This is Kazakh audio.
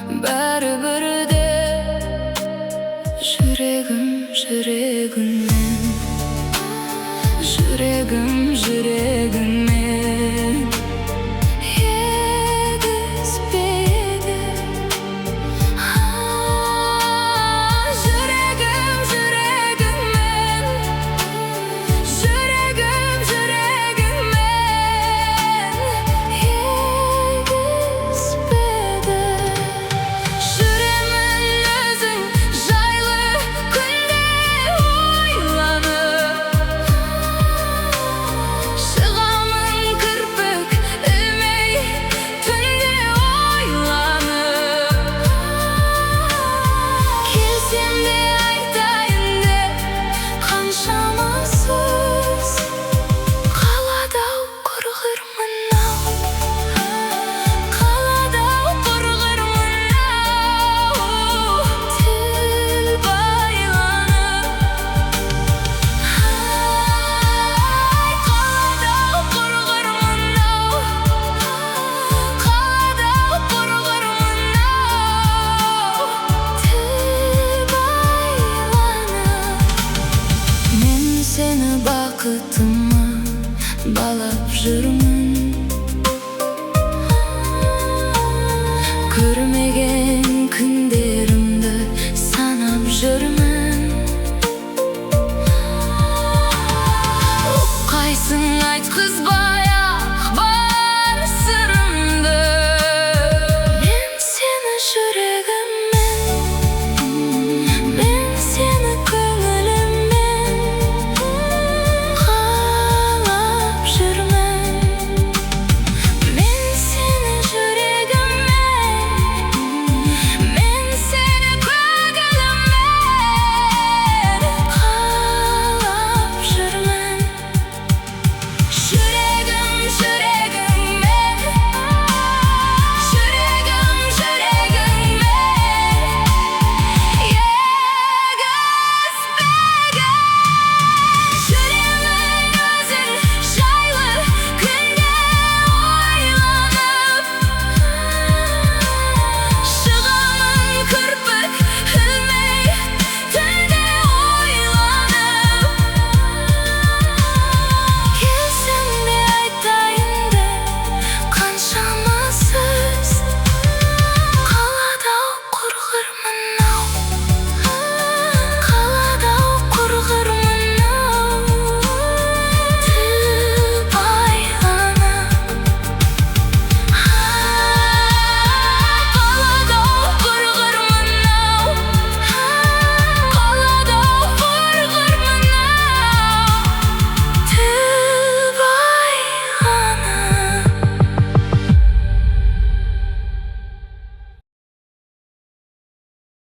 бәрібірде жүрегім жүрегіңмен, жүрегім жүрегіңмен егізбеді. Жүрегім жүрегіңмен, жүрегім жүрегіңмен егізбеді. Жүремін өзің жайлы күнде ойланып, шығамын кірпік ілмей түнде ойланып. Келсем де айтайын деп қаншама сөз, қалады-ау құрғырмын-ау, қалады-ау құрғырмын-ау, тіл байланып. Қалады-ау құрғырмын-ау, қалады-ау құрғырмын-ау, тіл байланып. Мен сені бақытыма балап жүрмін, көрмеген